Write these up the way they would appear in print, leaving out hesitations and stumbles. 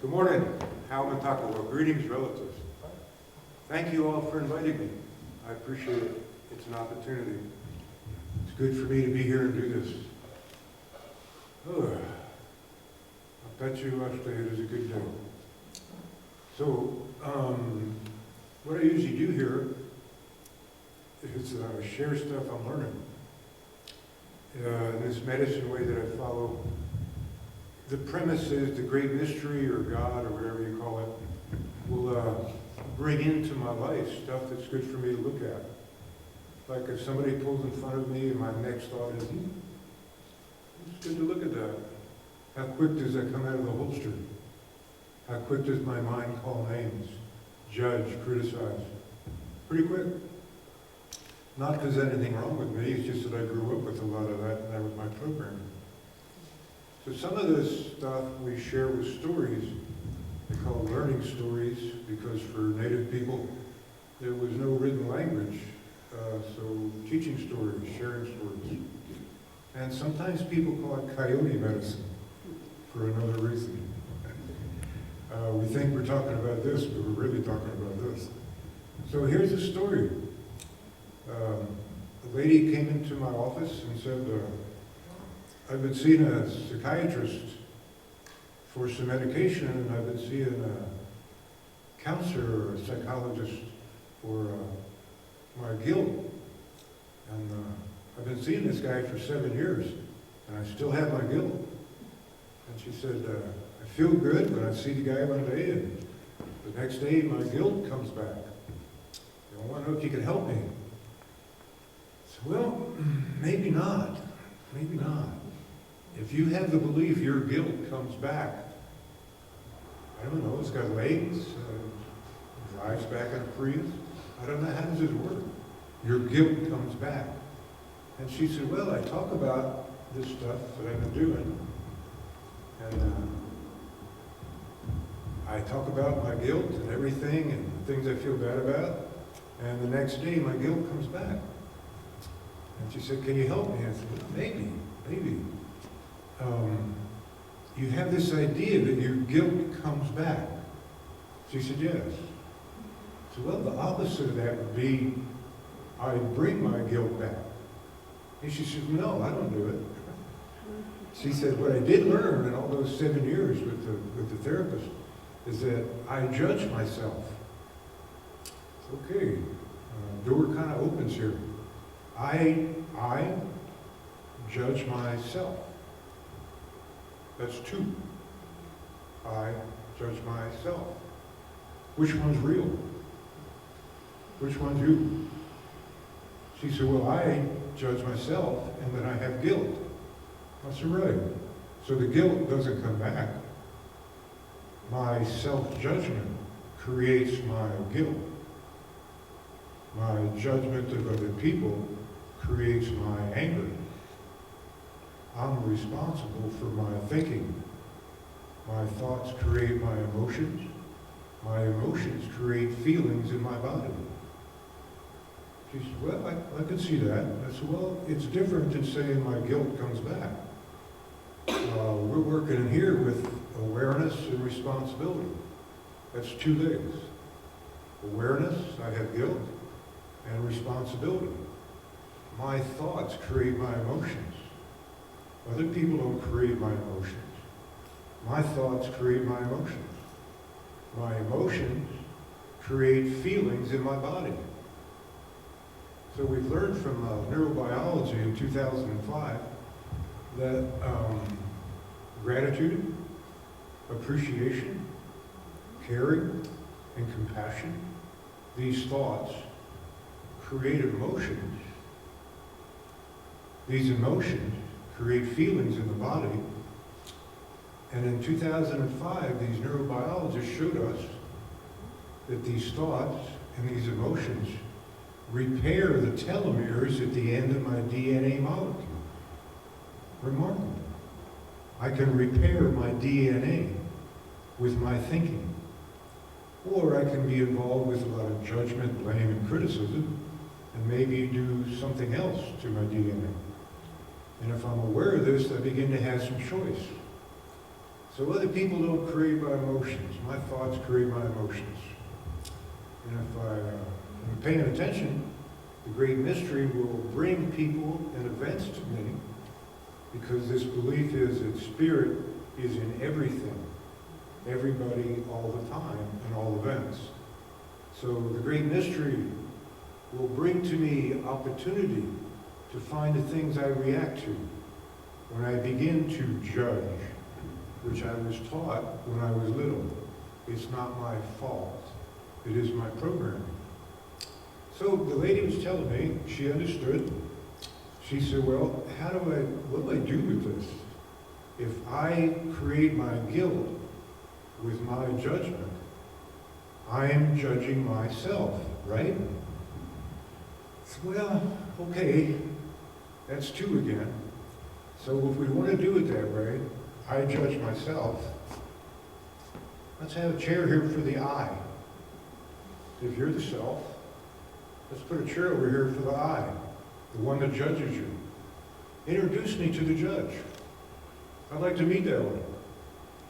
Good morning. How Matakawa. Greetings, relatives. Thank you all for inviting me. I appreciate it. It's an opportunity. It's good for me to be here and do this. I bet you it is a good day. So, what I usually do here is share stuff I'm learning. In this medicine way that I follow, the premise is the great mystery or God or whatever you call it will bring into my life stuff that's good for me to look at. Like if somebody pulls in front of me and my next thought is, it's good to look at that. How quick does that come out of the holster? How quick does my mind call names, judge, criticize? Pretty quick. Not because there's anything wrong with me, it's just that I grew up with a lot of that and that was my programming. So some of this stuff we share with stories. They call them learning stories because for Native people there was no written language. So teaching stories, sharing stories. And sometimes people call it coyote medicine for another reason. We think we're talking about this, but we're really talking about this. So here's a story. A lady came into my office and said, I've been seeing a psychiatrist for some medication, and I've been seeing a counselor or a psychologist for my guilt. And I've been seeing this guy for 7 years, and I still have my guilt. And she said, I feel good when I see the guy one day, and the next day my guilt comes back. I want to know if you can help me. Well, maybe not. Maybe not. If you have the belief your guilt comes back, I don't know, it's got legs, drives back in a Prius. I don't know, how does it work? Your guilt comes back. And she said, well, I talk about this stuff that I've been doing, and I talk about my guilt and everything and the things I feel bad about, and the next day my guilt comes back. And she said, can you help me? I said, well, maybe. You have this idea that your guilt comes back. She said, yes. So, well, the opposite of that would be, I bring my guilt back. And she said, no, I don't do it. She said, what I did learn in all those 7 years with the therapist is that I judge myself. Okay, door kind of opens here. I judge myself. That's two. I judge myself. Which one's real? Which one's you? She said, well, I judge myself and then I have guilt. I said, right. So the guilt doesn't come back. My self-judgment creates my guilt. My judgment of other people creates my anger. I'm responsible for my thinking. My thoughts create my emotions. My emotions create feelings in my body. She said, well, I could see that. I said, well, it's different than saying my guilt comes back. We're working in here with awareness and responsibility. That's two things. Awareness, I have guilt, and responsibility. My thoughts create my emotions. Other people don't create my emotions. My thoughts create my emotions. My emotions create feelings in my body. So we've learned from neurobiology in 2005 that gratitude, appreciation, caring, and compassion, these thoughts create emotions. These emotions create feelings in the body. And in 2005, these neurobiologists showed us that these thoughts and these emotions repair the telomeres at the end of my DNA molecule. Remarkable. I can repair my DNA with my thinking. Or I can be involved with a lot of judgment, blame, and criticism, and maybe do something else to my DNA. And if I'm aware of this, I begin to have some choice. So other people don't create my emotions. My thoughts create my emotions. And if I'm paying attention, the great mystery will bring people and events to me, because this belief is that spirit is in everything, everybody, all the time, and all events. So the great mystery will bring to me opportunity to find the things I react to when I begin to judge, which I was taught when I was little. It's not my fault. It is my programming. So the lady was telling me, she understood. She said, well, what do I do with this? If I create my guilt with my judgment, I am judging myself, right? So, well, okay, that's two again. So if we want to do it that way, I judge myself. Let's have a chair here for the I. If you're the self, let's put a chair over here for the I, the one that judges you. Introduce me to the judge. I'd like to meet that one.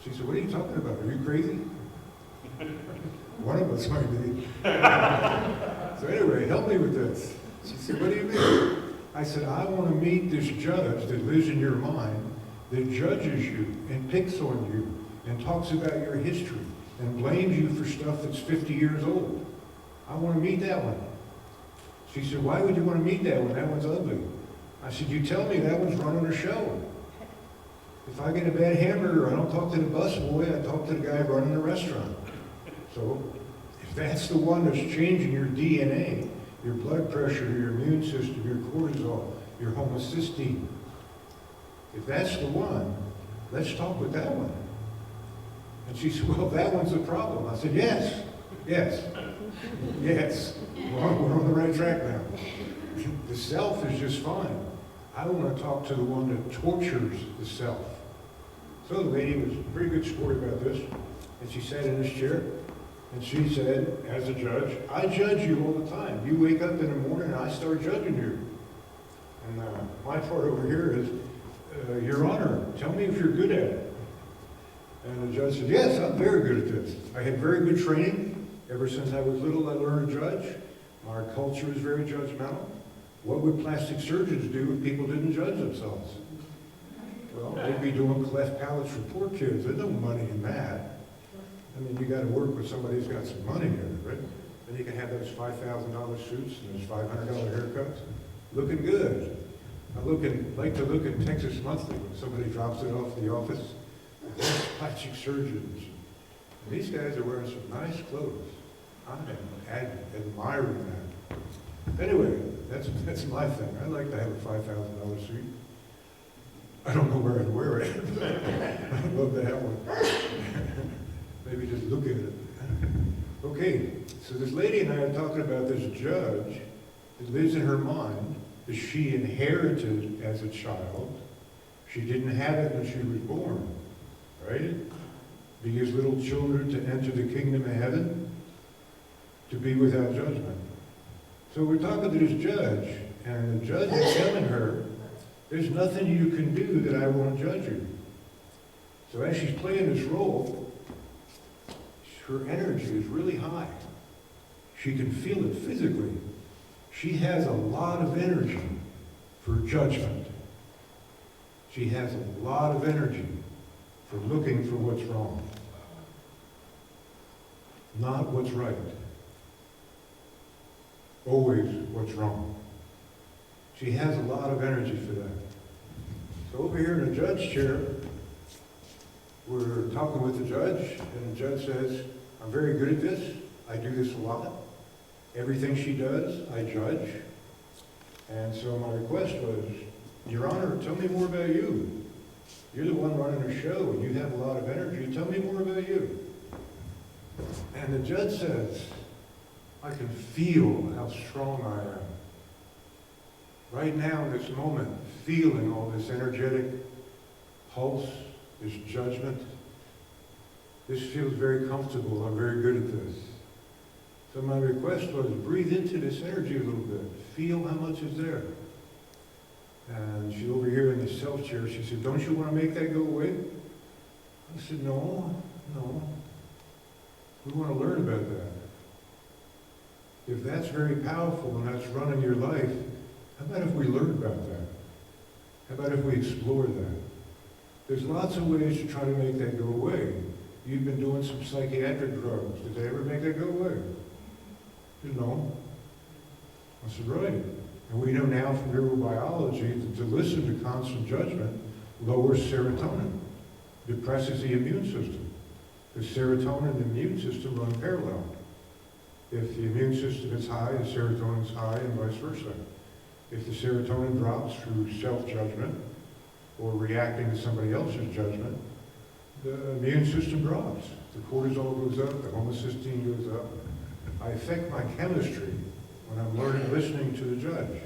She said, what are you talking about? Are you crazy? One of us might be. So anyway, help me with this. She said, what do you mean? I said, I want to meet this judge that lives in your mind, that judges you and picks on you and talks about your history and blames you for stuff that's 50 years old. I want to meet that one. She said, why would you want to meet that one? That one's ugly. I said, you tell me that one's running a show. If I get a bad hamburger, I don't talk to the busboy, I talk to the guy running the restaurant. So if that's the one that's changing your DNA, your blood pressure, your immune system, your cortisol, your homocysteine, if that's the one, let's talk with that one. And she said, well, that one's the problem. I said, yes. We're on the right track now. The self is just fine. I want to talk to the one that tortures the self. So the lady was a pretty good sport about this, and she sat in this chair, and she said, as a judge, I judge you all the time. You wake up in the morning and I start judging you. And my part over here is, Your Honor, tell me if you're good at it. And the judge said, yes, I'm very good at this. I had very good training. Ever since I was little, I learned to judge. Our culture is very judgmental. What would plastic surgeons do if people didn't judge themselves? Well, they'd be doing cleft palates for poor kids. There's no money in that. I mean, you got to work with somebody who's got some money in it, right? Then you can have those $5,000 suits and those $500 haircuts. Looking good. Like to look at Texas Monthly when somebody drops it off the office. There's plastic surgeons. And these guys are wearing some nice clothes. I'm admiring that. Anyway, that's my thing. I like to have a $5,000 suit. I don't know where I'd wear it. I'd love to have one. Maybe just look at it. Okay, so this lady and I are talking about this judge that lives in her mind that she inherited as a child. She didn't have it when she was born, right? Be as little children to enter the kingdom of heaven, to be without judgment. So we're talking to this judge, and the judge is telling her, there's nothing you can do that I won't judge you. So as she's playing this role, her energy is really high. She can feel it physically. She has a lot of energy for judgment. She has a lot of energy for looking for what's wrong, not what's right. Always what's wrong. She has a lot of energy for that. So over here in the judge chair, we're talking with the judge, and the judge says, I'm very good at this. I do this a lot. Everything she does, I judge. And so my request was, Your Honor, tell me more about you. You're the one running the show, and you have a lot of energy. Tell me more about you. And the judge says, I can feel how strong I am. Right now, in this moment, feeling all this energetic pulse, this judgment. This feels very comfortable. I'm very good at this. So my request was, breathe into this energy a little bit. Feel how much is there. And she over here in the self chair, she said, don't you want to make that go away? I said, no. We want to learn about that. If that's very powerful and that's running your life, how about if we learn about that? How about if we explore that? There's lots of ways to try to make that go away. You've been doing some psychiatric drugs. Did they ever make that go away? No. I said, right. And we know now from neurobiology that to listen to constant judgment lowers serotonin, depresses the immune system. The serotonin and the immune system run parallel. If the immune system is high, the serotonin is high, and vice versa. If the serotonin drops through self-judgment or reacting to somebody else's judgment, the immune system drops. The cortisol goes up, the homocysteine goes up. I affect my chemistry when I'm listening to the judge.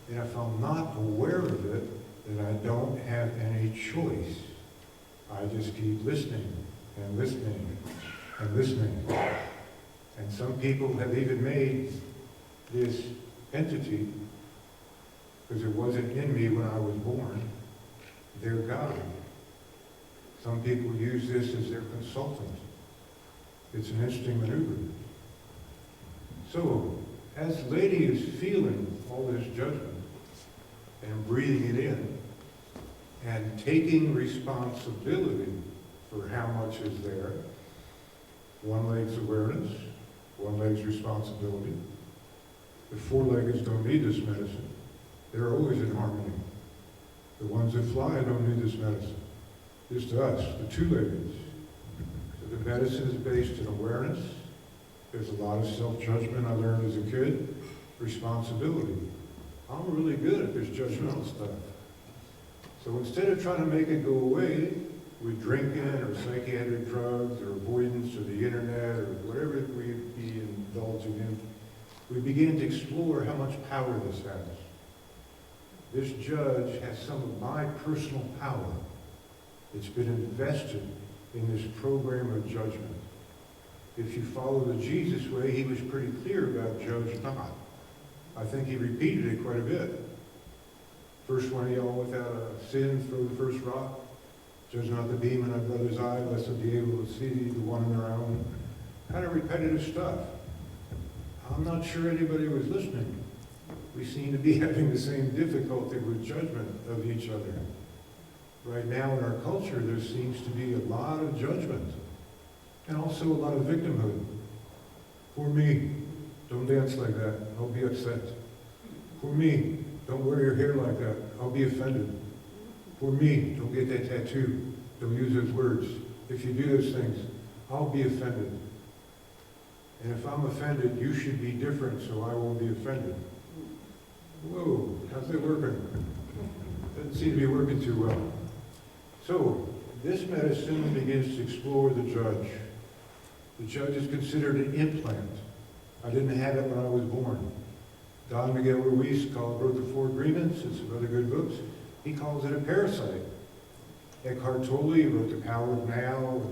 And if I'm not aware of it, then I don't have any choice. I just keep listening and listening and listening. And some people have even made this entity, because it wasn't in me when I was born, their God. Some people use this as their consultant. It's an interesting maneuver. So, as Lady is feeling all this judgment and breathing it in and taking responsibility for how much is there, one leg's awareness, one leg's responsibility. The four-leggeds don't need this medicine. They're always in harmony. The ones that fly don't need this medicine. Just us, the two-leggeds. So the medicine is based in awareness. There's a lot of self-judgment I learned as a kid. Responsibility. I'm really good at this judgmental stuff. So instead of trying to make it go away with drinking or psychiatric drugs or avoidance or the internet or whatever we be indulging in, we begin to explore how much power this has. This judge has some of my personal power. It's been invested in this program of judgment. If you follow the Jesus way, he was pretty clear about judge not. I think he repeated it quite a bit. First one of y'all without a sin, throw the first rock. Judge not the beam in thy brother's eye, lest they be able to see the one in their own. Kind of repetitive stuff. I'm not sure anybody was listening. We seem to be having the same difficulty with judgment of each other. Right now in our culture, there seems to be a lot of judgment and also a lot of victimhood. For me, don't dance like that. I'll be upset. For me, don't wear your hair like that. I'll be offended. For me, don't get that tattoo. Don't use those words. If you do those things, I'll be offended. And if I'm offended, you should be different so I won't be offended. Whoa, how's that working? Doesn't seem to be working too well. So, this medicine begins to explore the judge. The judge is considered an implant. I didn't have it when I was born. Don Miguel Ruiz wrote the Four Agreements and some other good books. He calls it a parasite. Eckhart Tolle wrote The Power of Now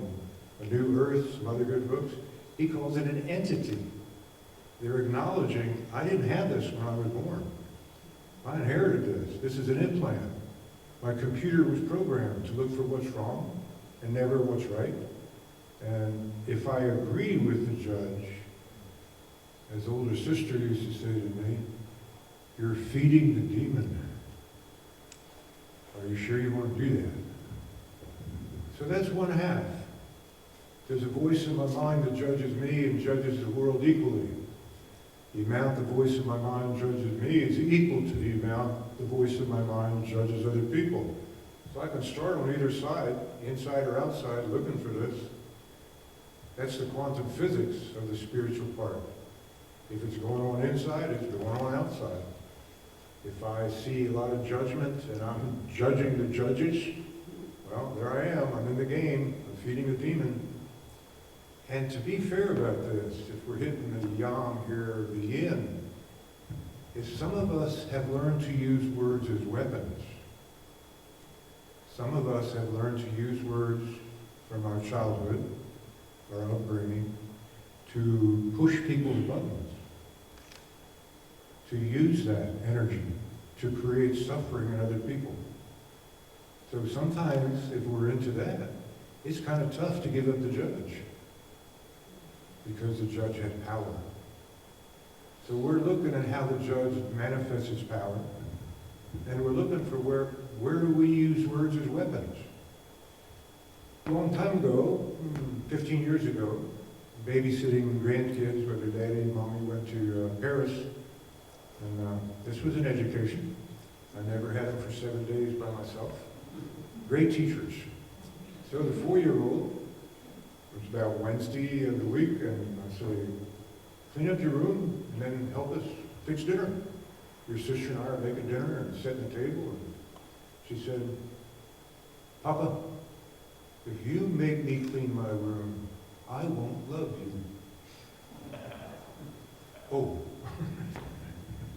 and A New Earth, some other good books. He calls it an entity. They're acknowledging, I didn't have this when I was born. I inherited this. This is an implant. My computer was programmed to look for what's wrong and never what's right. And if I agree with the judge, as older sister used to say to me, you're feeding the demon. Are you sure you want to do that? So that's one half. There's a voice in my mind that judges me and judges the world equally. The amount the voice of my mind judges me is equal to the amount the voice of my mind judges other people. So I can start on either side, inside or outside, looking for this. That's the quantum physics of the spiritual part. If it's going on inside, it's going on outside. If I see a lot of judgment and I'm judging the judges, well, there I am. I'm in the game. I'm feeding the demon. And to be fair about this, if we're hitting the yang here, the yin, is some of us have learned to use words as weapons. Some of us have learned to use words from our childhood, our upbringing, to push people's buttons, to use that energy to create suffering in other people. So sometimes, if we're into that, it's kind of tough to give up the judge because the judge had power. So we're looking at how the judge manifests his power, and we're looking for where do we use words as weapons? A long time ago, 15 years ago, babysitting grandkids with their daddy and mommy went to Paris, and this was an education. I never had them for 7 days by myself. Great teachers. So the 4-year-old, it was about Wednesday of the week, and I say, clean up your room and then help us fix dinner. Your sister and I are making dinner and setting the table. And she said, Papa, if you make me clean my room, I won't love you. Oh,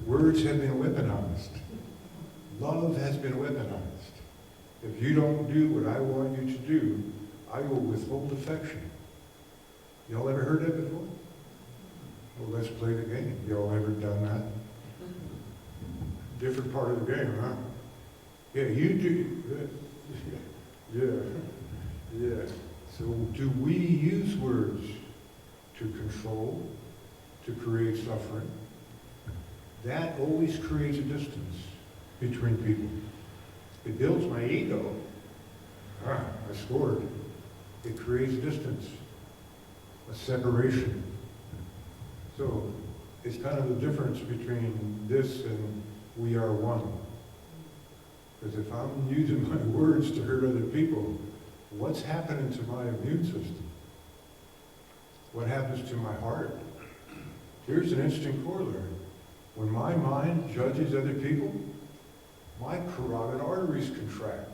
words have been weaponized. Love has been weaponized. If you don't do what I want you to do, I will withhold affection. Y'all ever heard that before? Well, let's play the game. Y'all ever done that? Different part of the game, huh? Yeah, you do. Yeah. So do we use words to control, to create suffering? That always creates a distance between people. It builds my ego. I scored. It creates distance, a separation. So it's kind of the difference between this and we are one. Because if I'm using my words to hurt other people, what's happening to my immune system? What happens to my heart? Here's an interesting corollary. When my mind judges other people, my carotid arteries contract.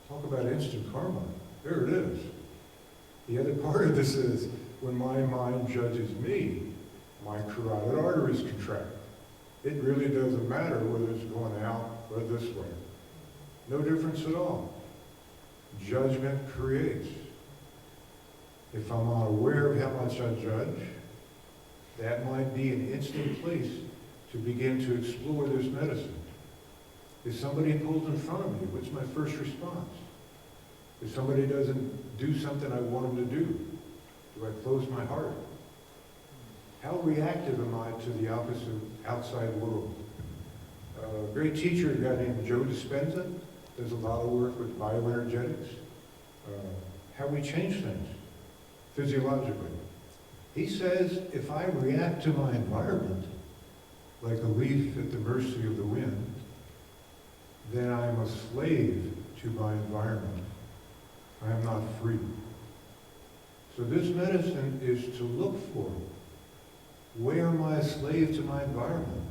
Talk about instant karma. There it is. The other part of this is, when my mind judges me, my carotid arteries contract. It really doesn't matter whether it's going out or this way. No difference at all. Judgment creates. If I'm not aware of how much I judge, that might be an instant place to begin to explore this medicine. If somebody pulls in front of me, what's my first response? If somebody doesn't do something I want them to do I close my heart? How reactive am I to the opposite outside world? A great teacher, a guy named Joe Dispenza, does a lot of work with bioenergetics, how we change things physiologically. He says, if I react to my environment like a leaf at the mercy of the wind, then I am a slave to my environment. I am not free. So this medicine is to look for, where am I a slave to my environment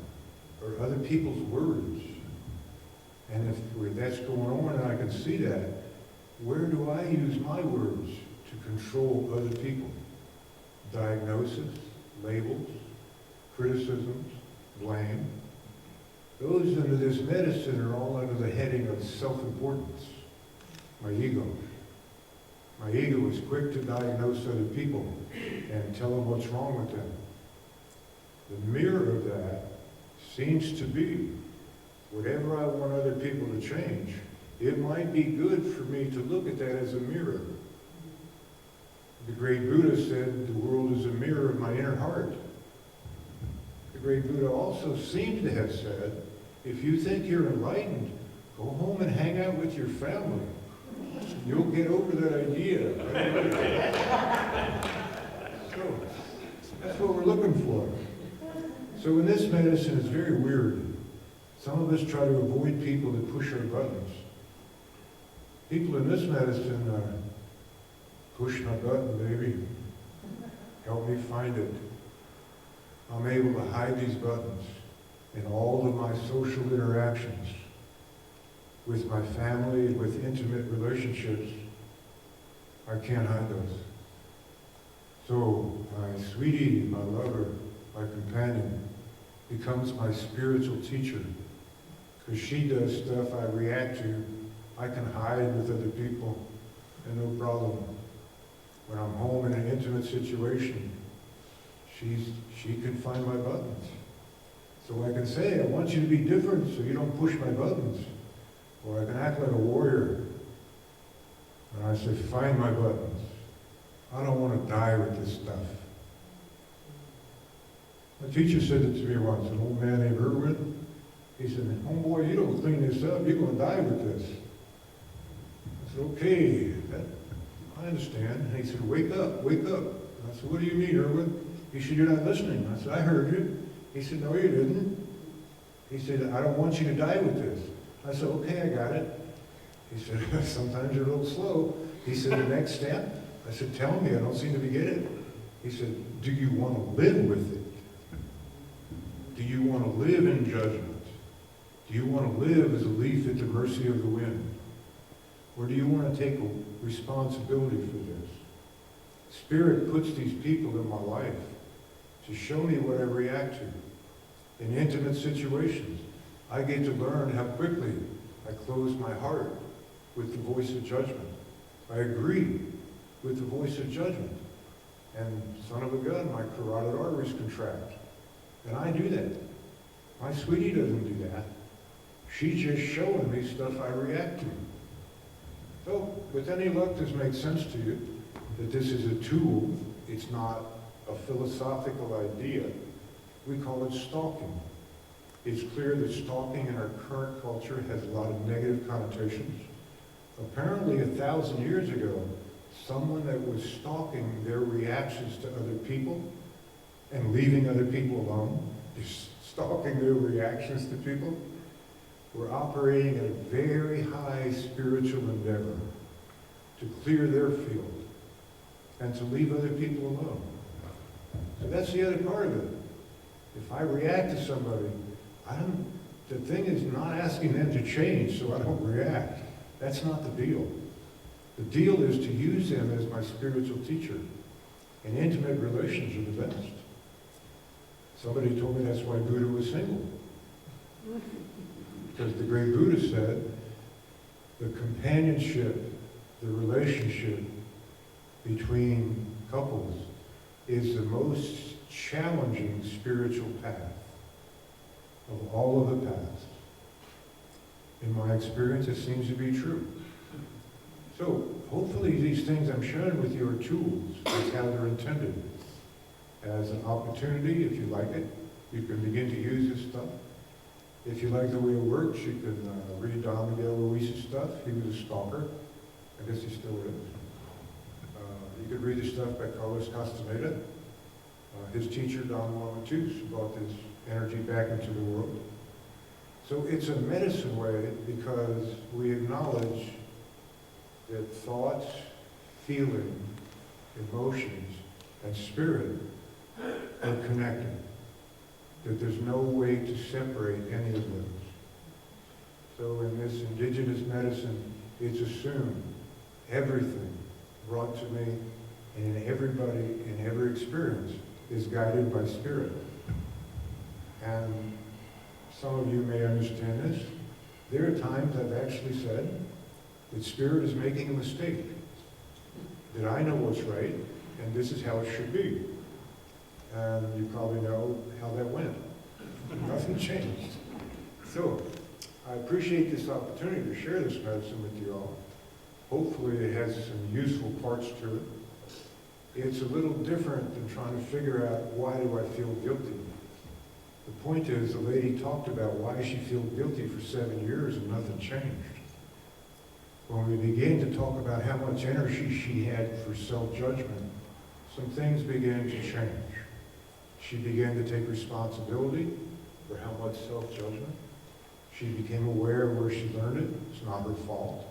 or other people's words? And if that's going on and I can see that, where do I use my words to control other people? Diagnosis, labels, criticisms, blame. Those under this medicine are all under the heading of self-importance, my ego. My ego is quick to diagnose other people and tell them what's wrong with them. The mirror of that seems to be, whatever I want other people to change, it might be good for me to look at that as a mirror. The great Buddha said, the world is a mirror of my inner heart. The great Buddha also seemed to have said, if you think you're enlightened, go home and hang out with your family. You'll get over that idea. So, that's what we're looking for. So in this medicine, it's very weird. Some of us try to avoid people that push our buttons. People in this medicine push my button, baby. Help me find it. I'm able to hide these buttons in all of my social interactions with my family, with intimate relationships. I can't hide those. So my sweetie, my lover, my companion becomes my spiritual teacher, because she does stuff I react to. I can hide with other people and no problem. When I'm home in an intimate situation, she can find my buttons. So I can say, I want you to be different so you don't push my buttons. Or I can act like a warrior. And I said, find my buttons. I don't want to die with this stuff. A teacher said it to me once, an old man named Irwin. He said, homeboy, you don't clean this up, you're going to die with this. I said, okay, I understand. And he said, wake up, wake up. And I said, what do you mean, Irwin? He said, you're not listening. I said, I heard you. He said, no, you didn't. He said, I don't want you to die with this. I said, okay, I got it. He said, sometimes you're a little slow. He said, the next step? I said, tell me, I don't seem to be getting it. He said, do you want to live with it? Do you want to live in judgment? Do you want to live as a leaf at the mercy of the wind? Or do you want to take responsibility for this? Spirit puts these people in my life to show me what I react to. In intimate situations, I get to learn how quickly I close my heart with the voice of judgment. I agree with the voice of judgment. And son of a gun, my carotid arteries contract. And I do that. My sweetie doesn't do that. She's just showing me stuff I react to. So, with any luck, this makes sense to you, that this is a tool. It's not a philosophical idea. We call it stalking. It's clear that stalking in our current culture has a lot of negative connotations. Apparently, 1,000 years ago, someone that was stalking their reactions to other people and leaving other people alone, just stalking their reactions to people, were operating at a very high spiritual endeavor to clear their field and to leave other people alone. So that's the other part of it. If I react to somebody, the thing is not asking them to change so I don't react. That's not the deal. The deal is to use them as my spiritual teacher. And intimate relations are the best. Somebody told me that's why Buddha was single. Because the great Buddha said, the companionship, the relationship between couples is the most challenging spiritual path of all of the paths. In my experience, it seems to be true. So, hopefully these things I'm sharing with you are tools. That's how they're intended. As an opportunity, if you like it, you can begin to use this stuff. If you like the way it works, you can read Don Miguel Ruiz's stuff. He was a stalker. I guess he still is. You could read the stuff by Carlos Castaneda. His teacher, Don Juan Matus, brought this energy back into the world. So it's a medicine way because we acknowledge that thoughts, feeling, emotions, and spirit are connected. That there's no way to separate any of those. So in this indigenous medicine, it's assumed everything brought to me and in everybody in every experience is guided by spirit. And some of you may understand this. There are times I've actually said that spirit is making a mistake. That I know what's right, and this is how it should be. And you probably know how that went. Nothing changed. So, I appreciate this opportunity to share this medicine with you all. Hopefully it has some useful parts to it. It's a little different than trying to figure out why do I feel guilty. The point is, the lady talked about why she feels guilty for 7 years and nothing changed. When we began to talk about how much energy she had for self-judgment, some things began to change. She began to take responsibility for how much self-judgment. She became aware of where she learned it. It's not her fault.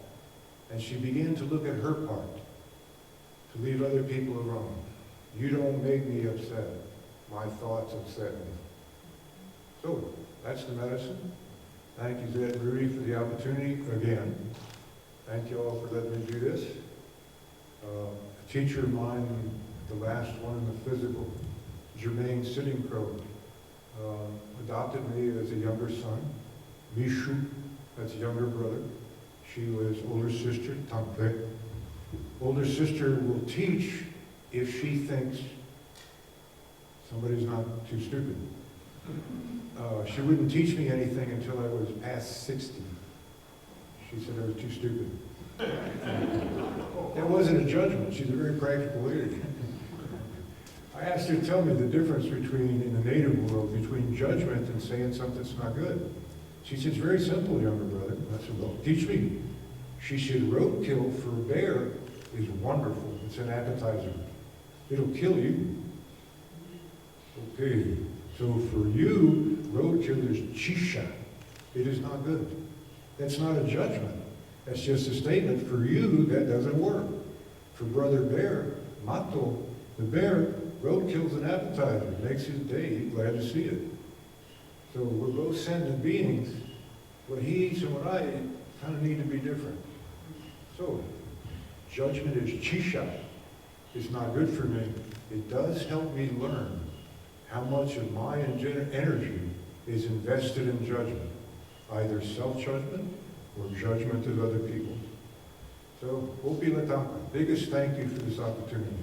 And she began to look at her part, to leave other people alone. You don't make me upset. My thoughts upset me. So, that's the medicine. Thank you, Zed and Rudi, for the opportunity again. Thank you all for letting me do this. A teacher of mine, the last one in the physical, Jermaine Sitting Crow, adopted me as a younger son. Mishu, that's a younger brother. She was older sister, Tampre. Older sister will teach if she thinks somebody's not too stupid. She wouldn't teach me anything until I was past 60. She said I was too stupid. That wasn't a judgment. She's a very practical lady. I asked her to tell me the difference between, in the native world, between judgment and saying something's not good. She said, it's very simple, younger brother. I said, well, teach me. She said, roadkill for a bear is wonderful. It's an appetizer. It'll kill you. Okay, so for you, roadkill is chisha. It is not good. That's not a judgment. That's just a statement. For you, that doesn't work. For Brother Bear, mato, the bear, roadkill's an appetizer. It makes his day. He's glad to see it. So we're both sentient beings. What he eats and what I eat kind of need to be different. So, judgment is chisha. It's not good for me. It does help me learn how much of my energy is invested in judgment, either self-judgment or judgment of other people. So, Opi Latampa, biggest thank you for this opportunity.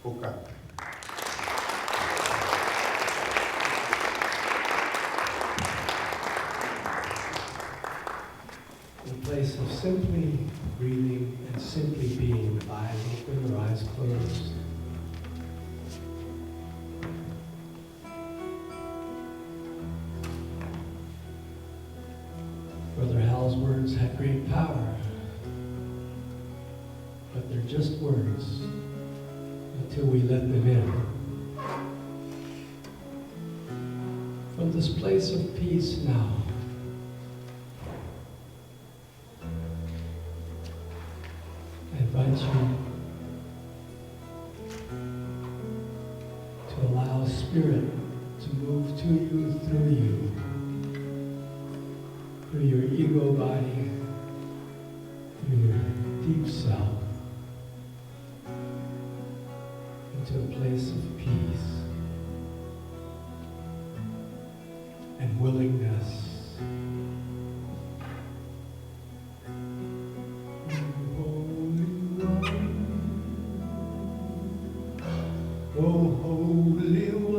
Oka. In a place of simply breathing and simply being, with eyes open or eyes closed. Brother Hal's words had great power, but they're just words until we let them in. From this place of peace now, I invite you to allow Spirit to move to you, through you, through your ego body, through your deep self, into a place of peace and willingness. Oh, Holy One.